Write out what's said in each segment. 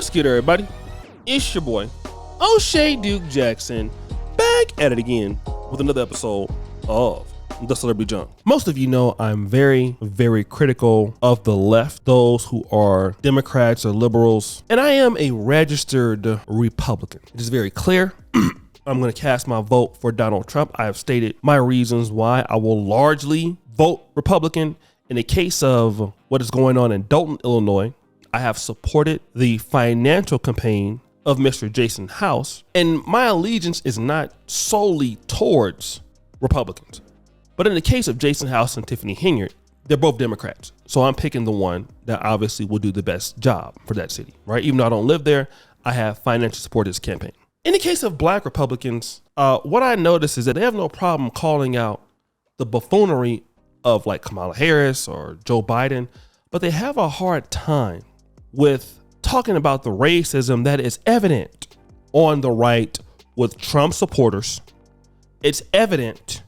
What's good, everybody? It's your boy, O'Shea Duke Jackson, back at it again with another episode of The Celebrity Junk. Most of you know I'm very, very critical of the left, those who are Democrats or liberals, and I am a registered Republican. It is very clear. I'm going to cast my vote for Donald Trump. I have stated my reasons why I will largely vote Republican. In the case of what is going on in Dalton, Illinois, I have supported the financial campaign of Mr. Jason House, and my allegiance is not solely towards Republicans. But in the case of Jason House and Tiffany Hinyard, they're both Democrats. So I'm picking the one that obviously will do the best job for that city, right? Even though I don't live there, I have financial support of this campaign. In the case of black Republicans, what I notice is that they have no problem calling out the buffoonery of like Kamala Harris or Joe Biden, but they have a hard time with talking about the racism that is evident on the right with Trump supporters. It's evident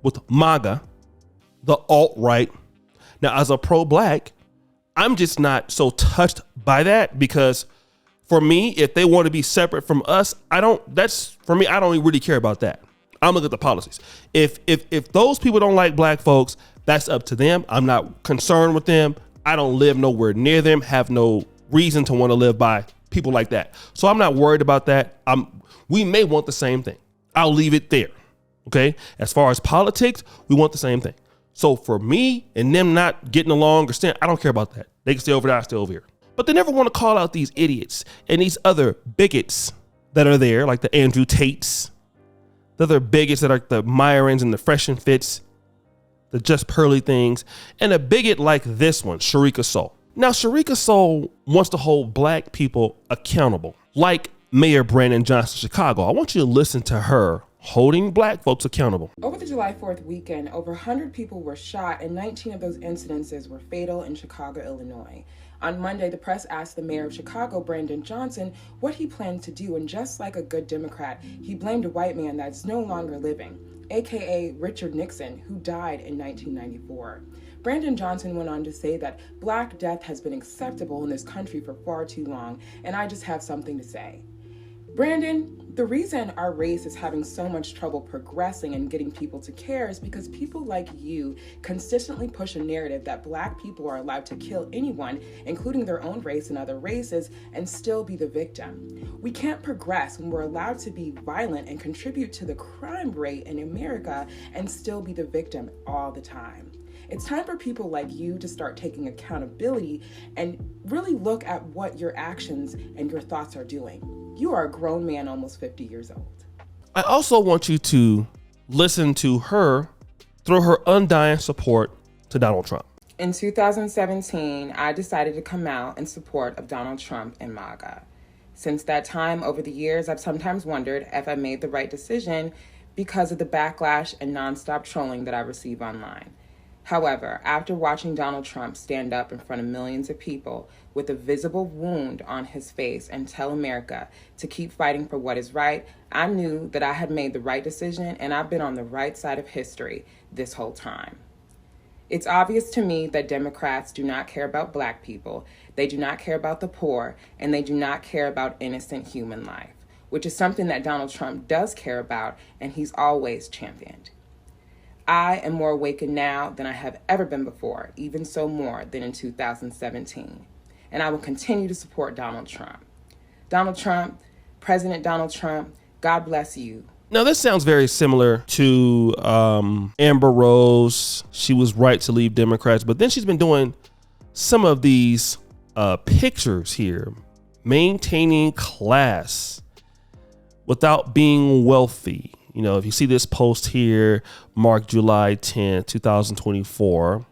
with MAGA, the alt-right. Now, as a pro-black, I'm just not so touched by that because for me, if they want to be separate from us, I don't really care about that. I'm looking at the policies. If those people don't like black folks, that's up to them. I'm not concerned with them. I don't live nowhere near them, have no reason to want to live by people like that. So I'm not worried about that. We may want the same thing. I'll leave it there. Okay. As far as politics, we want the same thing. So for me and them not getting along or staying, I don't care about that. They can stay over there, I stay over here. But they never want to call out these idiots and these other bigots that are there, like the Andrew Tates, the other bigots that are the Myrons and the Fresh and Fits, the Just Pearly things, and a bigot like this one, Sharika Soul. Now, Sharika Soul wants to hold black people accountable, like Mayor Brandon Johnson of Chicago. I want you to listen to her holding black folks accountable. Over the July 4th weekend, over 100 people were shot and 19 of those incidences were fatal in Chicago, Illinois. On Monday, the press asked the mayor of Chicago, Brandon Johnson, what he planned to do, and just like a good Democrat, he blamed a white man that's no longer living, aka Richard Nixon, who died in 1994. Brandon Johnson went on to say that black death has been acceptable in this country for far too long, and I just have something to say. Brandon, the reason our race is having so much trouble progressing and getting people to care is because people like you consistently push a narrative that black people are allowed to kill anyone, including their own race and other races, and still be the victim. We can't progress when we're allowed to be violent and contribute to the crime rate in America and still be the victim all the time. It's time for people like you to start taking accountability and really look at what your actions and your thoughts are doing. You are a grown man, almost 50 years old. I also want you to listen to her throw her undying support to Donald Trump. In 2017, I decided to come out in support of Donald Trump and MAGA. Since that time, over the years, I've sometimes wondered if I made the right decision because of the backlash and nonstop trolling that I receive online. However, after watching Donald Trump stand up in front of millions of people with a visible wound on his face and tell America to keep fighting for what is right, I knew that I had made the right decision and I've been on the right side of history this whole time. It's obvious to me that Democrats do not care about black people, they do not care about the poor, and they do not care about innocent human life, which is something that Donald Trump does care about and he's always championed. I am more awakened now than I have ever been before, even so more than in 2017. And I will continue to support Donald Trump. Donald Trump, President Donald Trump, God bless you. Now, this sounds very similar to Amber Rose. She was right to leave Democrats, but then she's been doing some of these pictures here, maintaining class without being wealthy. You know, if you see this post here, marked July 10th, 2024.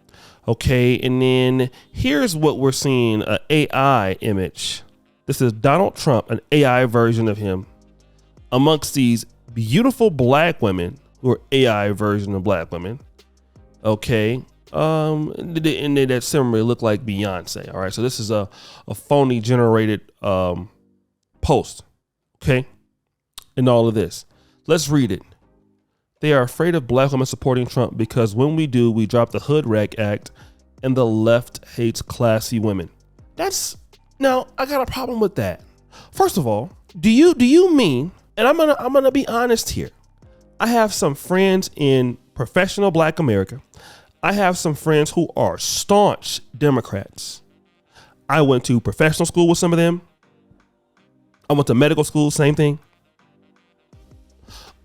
Okay, and then here's what we're seeing, an AI image. This is Donald Trump, an AI version of him, amongst these beautiful black women who are AI version of black women. Okay, and they that similarly look like Beyonce. All right, so this is a phony generated post. Okay, and all of this. Let's read it. They are afraid of black women supporting Trump because when we do, we drop the Hood Rec Act and the left hates classy women. Now, I got a problem with that. First of all, do you mean, and I'm gonna be honest here. I have some friends in professional Black America. I have some friends who are staunch Democrats. I went to professional school with some of them. I went to medical school, same thing.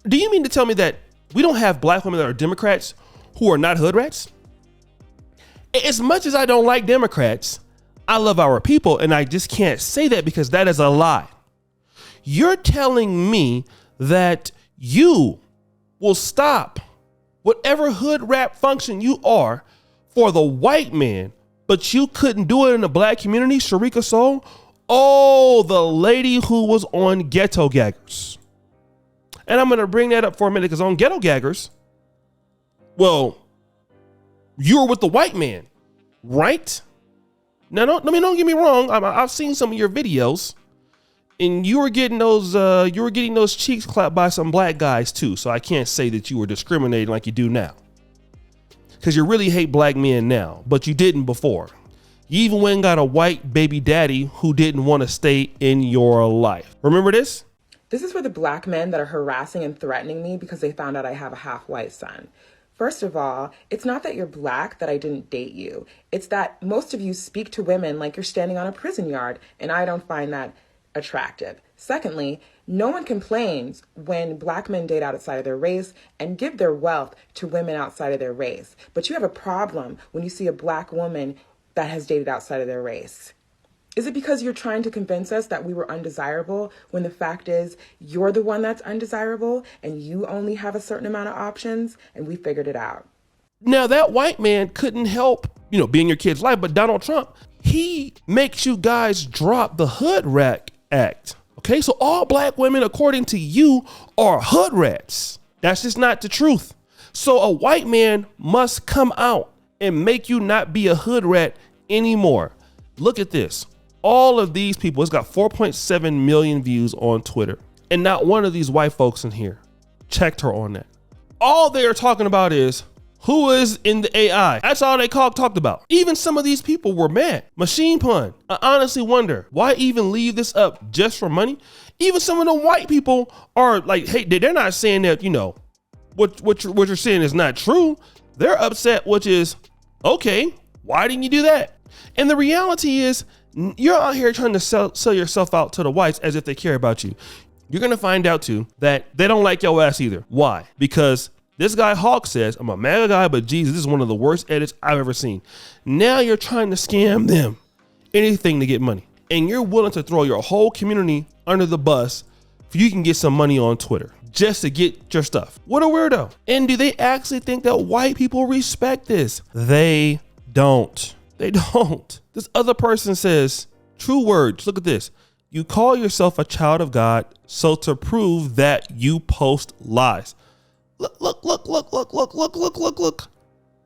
Do you mean to tell me that we don't have Black women that are Democrats who are not hood rats? As much as I don't like Democrats, I love our people, and I just can't say that because that is a lie. You're telling me that you will stop whatever hood rat function you are for the white man, but you couldn't do it in the Black community, Sharika Soul? Oh, the lady who was on Ghetto Gaggers. And I'm going to bring that up for a minute because on Ghetto Gaggers, well, you're with the white man, right? Now, don't get me wrong. I've seen some of your videos, and you were getting those cheeks clapped by some Black guys too. So I can't say that you were discriminating like you do now, because you really hate Black men now, but you didn't before. You even went and got a white baby daddy who didn't want to stay in your life. Remember this? This is for the Black men that are harassing and threatening me because they found out I have a half-white son. First of all, it's not that you're Black that I didn't date you. It's that most of you speak to women like you're standing on a prison yard, and I don't find that attractive. Secondly, no one complains when Black men date outside of their race and give their wealth to women outside of their race. But you have a problem when you see a Black woman that has dated outside of their race. Is it because you're trying to convince us that we were undesirable when the fact is you're the one that's undesirable and you only have a certain amount of options and we figured it out? Now, that white man couldn't help, be in your kid's life, but Donald Trump, he makes you guys drop the Hood Rat Act. Okay, so all Black women, according to you, are hood rats. That's just not the truth. So a white man must come out and make you not be a hood rat anymore. Look at this. All of these people, it's got 4.7 million views on Twitter. And not one of these white folks in here checked her on that. All they are talking about is who is in the AI. That's all they talked about. Even some of these people were mad. Machine Pun. I honestly wonder, why even leave this up just for money? Even some of the white people are like, hey, they're not saying that, what you're saying is not true. They're upset, which is, okay, why didn't you do that? And the reality is, you're out here trying to sell yourself out to the whites as if they care about you. You're going to find out too that they don't like your ass either. Why? Because this guy Hawk says, I'm a MAGA guy, but Jesus, this is one of the worst edits I've ever seen. Now you're trying to scam them, anything to get money. And you're willing to throw your whole community under the bus so you can get some money on Twitter just to get your stuff. What a weirdo. And do they actually think that white people respect this? They don't. They don't. This other person says, true words. Look at this. You call yourself a child of God, so to prove that you post lies. Look.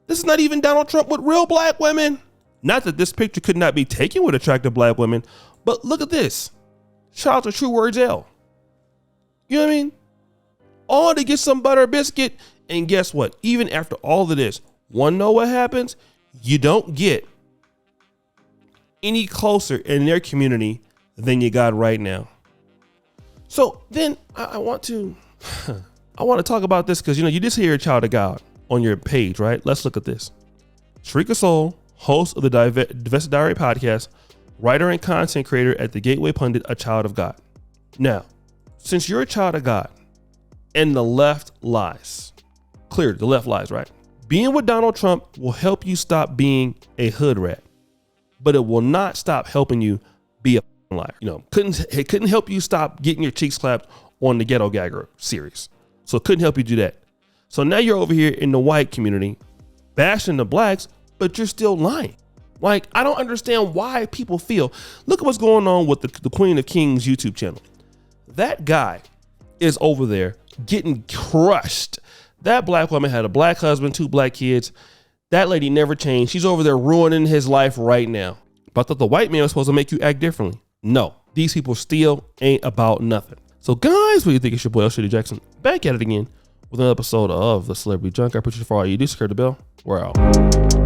This is not even Donald Trump with real Black women. Not that this picture could not be taken with attractive Black women, but look at this. Shout out to True Words L. You know what I mean? All to get some butter biscuit. And guess what? Even after all of this, wanna know what happens? You don't get any closer in their community than you got right now. So then I want to talk about this because you just hear a child of God on your page, right? Let's look at this. Sharika Soul, host of the Divested Diary podcast, writer and content creator at the Gateway Pundit, a child of God. Now, since you're a child of God and the left lies, clear, the left lies, right? Being with Donald Trump will help you stop being a hood rat, but it will not stop helping you be a liar. It couldn't help you stop getting your cheeks clapped on the Ghetto Gagger series. So it couldn't help you do that. So now you're over here in the white community bashing the Blacks, but you're still lying. Like, I don't understand why people feel. Look at what's going on with the Queen of Kings YouTube channel. That guy is over there getting crushed. That Black woman had a Black husband, 2 Black kids. That lady never changed. She's over there ruining his life right now. But I thought the white man was supposed to make you act differently. No, these people still ain't about nothing. So guys, what do you think? It's your boy, L. Jackson, back at it again with another episode of The Celebrity Junk. I appreciate you for all you do. Secure the bell. We're out.